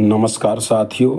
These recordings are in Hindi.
नमस्कार साथियों,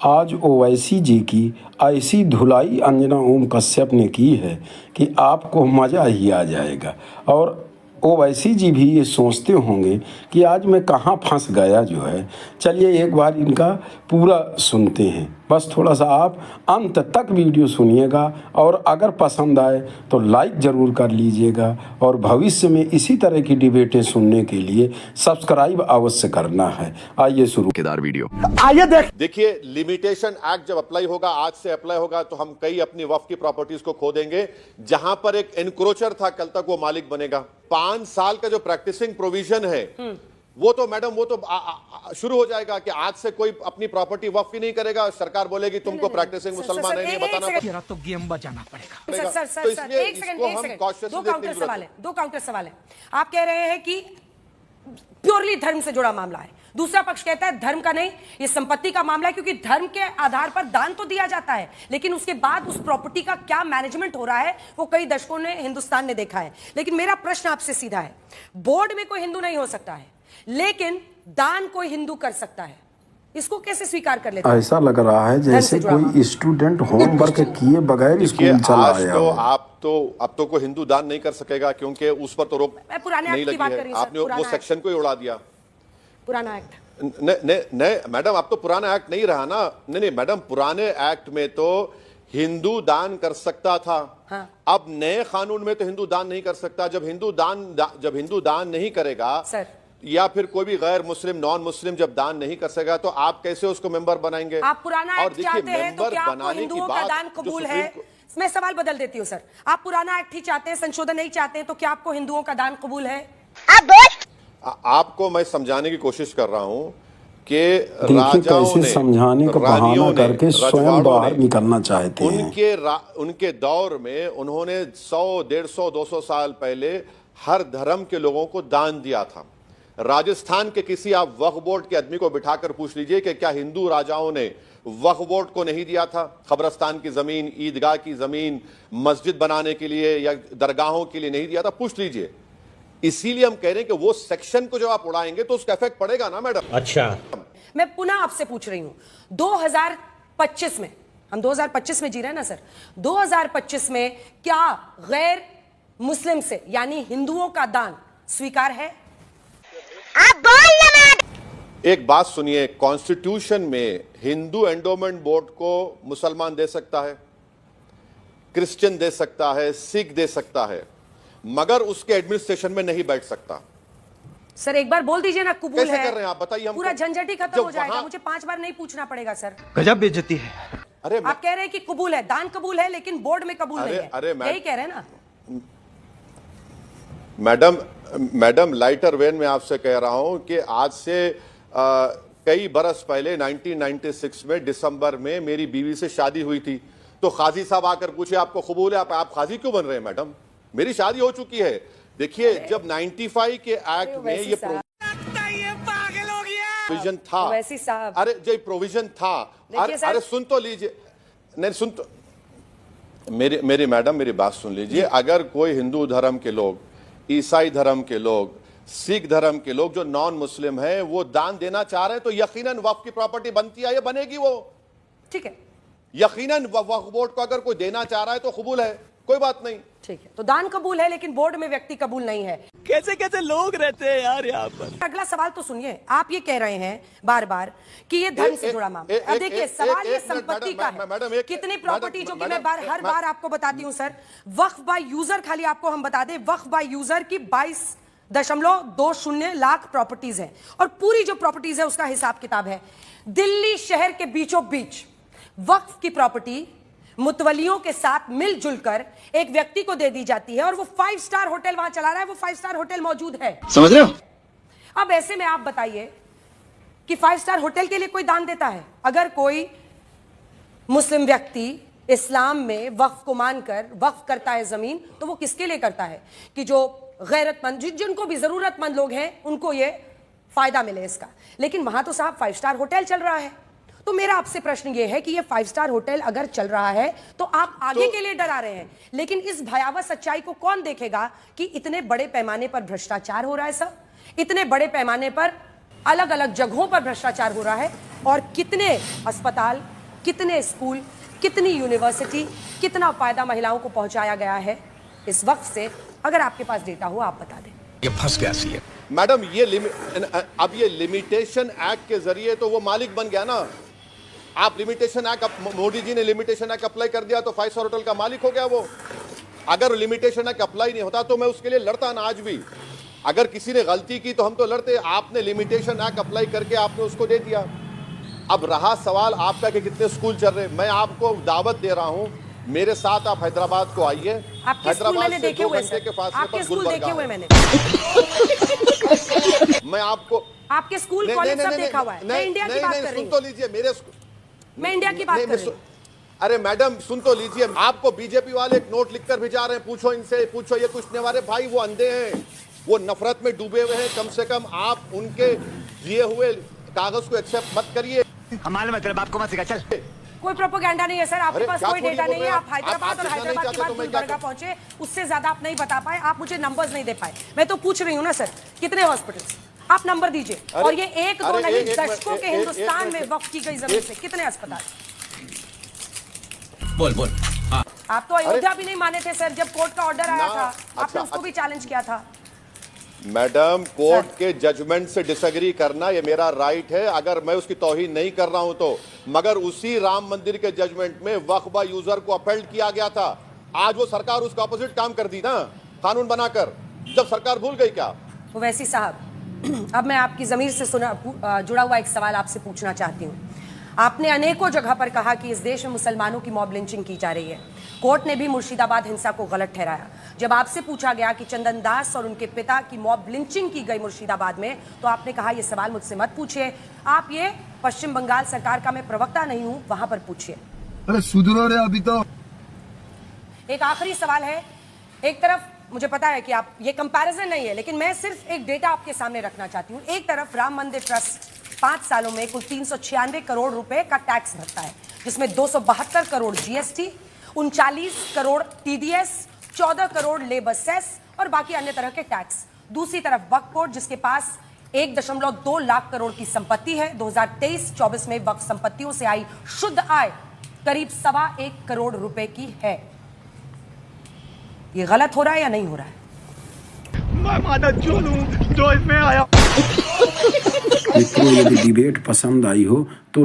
आज ओवैसी जी की ऐसी धुलाई अंजना ओम कश्यप ने की है कि आपको मज़ा ही आ जाएगा। और ओवैसी जी भी ये सोचते होंगे कि आज मैं कहाँ फंस गया जो है। चलिए एक बार इनका पूरा सुनते हैं, बस थोड़ा सा आप अंत तक वीडियो सुनिएगा और अगर पसंद आए तो लाइक ज़रूर कर लीजिएगा और भविष्य में इसी तरह की डिबेटें सुनने के लिए सब्सक्राइब अवश्य करना है। आइए शुरू केदार वीडियो। आइए देखिए, लिमिटेशन एक्ट जब अप्लाई होगा, आज से अप्लाई होगा, तो हम कई अपनी वक्फ की प्रॉपर्टीज को खो देंगे। जहां पर एक एनक्रोचर था, कल तक वो मालिक बनेगा। 5 साल का जो प्रैक्टिसिंग प्रोविजन है वो तो मैडम वो तो शुरू हो जाएगा कि आज से कोई अपनी प्रॉपर्टी वक्फ ही नहीं करेगा। सरकार बोलेगी तुमको प्रैक्टिसिंग मुसलमान है नहीं बताना पड़ेगा, तो गेम बजाना पड़ेगा। तो इसलिए इसको हम कॉशियसली देखने की जरूरत है। दो काउंटर सवाल है। आप कह रहे हैं कि प्योरली धर्म से जुड़ा मामला है, दूसरा पक्ष कहता है धर्म का नहीं, ये संपत्ति का मामला है, क्योंकि धर्म के आधार पर दान तो दिया जाता है, लेकिन उसके बाद उस प्रॉपर्टी का क्या मैनेजमेंट हो रहा है वो कई दशकों ने हिंदुस्तान ने देखा है। लेकिन मेरा प्रश्न आपसे सीधा है, बोर्ड में कोई हिंदू नहीं हो सकता है, लेकिन दान कोई हिंदू कर सकता है, इसको कैसे स्वीकार कर लेते हैं? ऐसा लग रहा है जैसे कोई स्टूडेंट होमवर्क किए बगैर स्कूल चला आया हो। अब तो कोई हिंदू दान नहीं कर सकेगा, क्योंकि उस पर तो रोक नहीं लगी है। आपने वो सेक्शन को ही उड़ा दिया, पुराना एक्ट। नहीं मैडम, अब तो पुराना एक्ट नहीं रहा ना। नहीं मैडम, पुराने एक्ट में तो हिंदू दान कर सकता था। हाँ। अब नए कानून में तो हिंदू दान नहीं कर सकता। जब हिंदू दान नहीं करेगा सर, या फिर कोई भी गैर मुस्लिम नॉन मुस्लिम जब दान नहीं कर सकेगा, तो आप कैसे उसको मेंबर बनाएंगे? आप पुराना एक्ट चाहते हैं तो क्या आपको हिंदुओं का दान कबूल है? मैं सवाल बदल देती हूँ सर, आप पुराना एक्ट ही चाहते हैं, संशोधन नहीं चाहते हैं, तो क्या आपको हिंदुओं का दान कबूल है? आपको मैं समझाने की कोशिश कर रहा हूं कि राजाओं ने समझाने का बहाना करके स्वयं बाहर निकलना चाहते हैं। उनके दौर में उन्होंने 100, 150, 200 साल पहले हर धर्म के लोगों को दान दिया था। राजस्थान के किसी आप वक्फ बोर्ड के आदमी को बिठाकर पूछ लीजिए कि क्या हिंदू राजाओं ने वक्फ बोर्ड को नहीं दिया था कब्रस्तान की जमीन, ईदगाह की जमीन, मस्जिद बनाने के लिए या दरगाहों के लिए नहीं दिया था? पूछ लीजिए। इसीलिए हम कह रहे हैं कि वो सेक्शन को जब आप उड़ाएंगे तो उसका इफेक्ट पड़ेगा ना मैडम। अच्छा, मैं पुनः आपसे पूछ रही हूं, 2025 में, हम 2025 में जी रहे हैं ना सर, 2025 में क्या गैर मुस्लिम से यानी हिंदुओं का दान स्वीकार है? आप बोल। एक बात सुनिए, कॉन्स्टिट्यूशन में हिंदू एंडोमेंट बोर्ड को मुसलमान दे सकता है, क्रिश्चियन दे सकता है, सिख दे सकता है, मगर उसके एडमिनिस्ट्रेशन में नहीं बैठ सकता। सर एक बार बोल दीजिए ना कबूल है। कैसे कर रहे हैं आप बताइए हमको? पूरा झंझट ही खत्म हो जाएगा, मुझे 5 बार नहीं पूछना पड़ेगा सर। गजब बेइज्जती है। अरे आप कह रहे हैं कि कबूल है, दान कबूल है, लेकिन बोर्ड में कबूल नहीं है। यही कह रहे हैं ना मैडम, लाइटर वेन में आपसे कह रहा हूं कि आज से कई बरस पहले 1996 में दिसंबर में मेरी बीवी से शादी हुई थी, तो काजी साहब आकर पूछे आपको कबूल है, आप काजी क्यों बन रहे हैं? मैडम, मेरी शादी हो चुकी है। देखिए, जब 95 के एक्ट में ये प्रोविजन था, अरे जो प्रोविजन था, अरे सुन तो लीजिए, नहीं सुन तो मेरी मैडम मेरी बात सुन लीजिए। अगर कोई हिंदू धर्म के लोग, ईसाई धर्म के लोग, सिख धर्म के लोग जो नॉन मुस्लिम हैं वो दान देना चाह रहे हैं, तो यकीनन वक्फ की प्रॉपर्टी बनती है, ये बनेगी वो, ठीक है। यकीनन वक्फ बोर्ड को अगर कोई देना चाह रहा है तो कबूल है, कोई बात नहीं, ठीक है। तो दान कबूल है, लेकिन बोर्ड में व्यक्ति कबूल नहीं है। कैसे कैसे लोग रहते हैं यार यहाँ पर। अगला सवाल तो सुनिए, आप ये कह रहे हैं बार बार कि ये धर्म से जुड़ा मामला। अब देखिए, सवाल ये संपत्ति का है, कितनी प्रॉपर्टी, जो कि मैं हर बार आपको बताती हूँ सर, वक्फ बाय यूजर, खाली आपको हम बता दें, वक्फ बाय यूजर की 22.20 लाख प्रॉपर्टीज है, और पूरी जो प्रॉपर्टीज है उसका हिसाब किताब है। दिल्ली शहर के बीचों बीच वक्फ की प्रॉपर्टी मुतवलियों के साथ मिलजुल कर एक व्यक्ति को दे दी जाती है, और वो 5 स्टार होटल वहां चला रहा है, वो 5 स्टार होटल मौजूद है, समझ रहे हो? अब ऐसे में आप बताइए कि 5 स्टार होटल के लिए कोई दान देता है? अगर कोई मुस्लिम व्यक्ति इस्लाम में वक्फ को मानकर वक्फ करता है जमीन, तो वो किसके लिए करता है? कि जो गैरतमंद, जिनको भी जरूरतमंद लोग हैं, उनको ये फायदा मिले इसका। लेकिन वहां तो साहब 5 स्टार होटल चल रहा है। तो मेरा आपसे प्रश्न ये है कि ये 5 स्टार होटल अगर चल रहा है तो आप आगे के लिए डरा रहे हैं, लेकिन इस भयावह सच्चाई को कौन देखेगा कि इतने बड़े पैमाने पर भ्रष्टाचार हो रहा है सर, इतने बड़े पैमाने पर अलग अलग जगहों पर भ्रष्टाचार हो रहा है। और कितने अस्पताल, कितने स्कूल, कितनी यूनिवर्सिटी, कितना फायदा महिलाओं को पहुंचाया गया है इस वक्त से, अगर आपके पास डेटा हो आप बता दें। ये फंस गया सी है। मैडम अब ये लिमिटेशन एक्ट के जरिए तो वो मालिक बन गया ना। आप लिमिटेशन एक्ट, मोदी जी ने लिमिटेशन एक्ट अप्लाई कर दिया तो 5 स्टार होटल का मालिक हो गया वो। अगर लिमिटेशन एक्ट अप्लाई नहीं होता तो मैं उसके लिए लड़ता ना आज भी। अगर किसी ने गलती की तो हम तो लड़ते। आपने लिमिटेशन एक्ट अप्लाई करके आपने उसको दे दिया। अब रहा सवाल आपका कि कितने स्कूल चल रहे। मैं आपको दावत दे रहा हूं, मेरे साथ आप हैदराबाद को आइए। आपके स्कूल मैंने देखे हुए सर, आपके स्कूल देखे हुए मैंने। मैं आपको आपके स्कूल कॉलेज सब देखा हुआ है। मैं इंडिया की बात कर रही सुन हूँ। तो लीजिए मेरे मैं इंडिया की बात कर रही हूँ। अरे मैडम सुन तो लीजिए, आपको बीजेपी वाले एक नोट लिखकर भिजा रहे हैं। पूछो इनसे, पूछो ये कुछ नहीं। भाई वो अंधे हैं, वो नफरत में डूबे हुए हैं। कम से कम आप उनके दिए हुए कागज को एक्सेप्ट मत करिए। हमारे मतलब आपको मत सिखा चल। कोई प्रोपेगेंडा नहीं है सर, आपके अरे पास क्या कोई थोड़ी डेटा बोल नहीं रहे है। हैं आप हैदराबाद आप और सीखना नहीं हैदराबाद के चाहते बाद तो मैं गुलबर्गा क्या पहुंचे, उससे ज्यादा आप नहीं बता पाए। आप मुझे नंबर्स नहीं दे पाए। मैं तो पूछ रही हूँ ना सर, कितने हॉस्पिटल्स, आप नंबर दीजिए। और ये एक दो नहीं, दशकों के हिंदुस्तान में वक्त की गई जमीन से कितने अस्पताल। बोल बोल। आप तो अयोध्या भी नहीं माने थे सर, जब कोर्ट का ऑर्डर आया ना, था आपने अच्छा, उसको भी चैलेंज किया था। मैडम कोर्ट के जजमेंट से डिसएग्री करना ये मेरा राइट है, अगर मैं उसकी तौहीन नहीं कर रहा हूं तो। मगर उसी राम मंदिर के जजमेंट में वक्फ यूजर को अपहेल्ड किया गया था। आज वो सरकार उसका ऑपोजिट काम कर दी ना, कानून बनाकर। जब सरकार भूल गई क्या? ओवैसी साहब, अब मैं आपकी ज़मीर से जुड़ा हुआ एक सवाल आपसे पूछना चाहती हूँ। आपने अनेकों जगह पर कहा कि इस देश में मुसलमानों की मॉब लिंचिंग की जा रही है। कोर्ट ने भी मुर्शिदाबाद हिंसा को गलत ठहराया। जब आपसे पूछा गया कि चंदन दास और उनके पिता की मॉब लिंचिंग की गई मुर्शिदाबाद में, तो आपने कहा ये सवाल मुझसे मत पूछिए, आप ये पश्चिम बंगाल सरकार का मैं प्रवक्ता नहीं हूं, वहां पर पूछिए। अरे सुधरो रे अभी तो। एक आखिरी सवाल है। एक तरफ मुझे पता है कि आप ये कंपैरिजन नहीं है, लेकिन मैं सिर्फ एक डेटा आपके सामने रखना चाहती हूँ। एक तरफ राम मंदिर ट्रस्ट 5 सालों में कुल 396 करोड़ रुपए का टैक्स भरता है, जिसमें 272 crore GST, 39 crore TDS, 14 crore labour cess और बाकी अन्य तरह के टैक्स। दूसरी तरफ वक्फ बोर्ड, जिसके पास 1.2 लाख करोड़ की संपत्ति है। 2023-24 में वक्फ संपत्तियों से आई शुद्ध आय करीब 1.25 करोड़ रुपए की है। ये गलत हो रहा है या नहीं हो रहा है? मैं माना जो इसमें आया। मित्रों, यदि डिबेट पसंद आई हो तो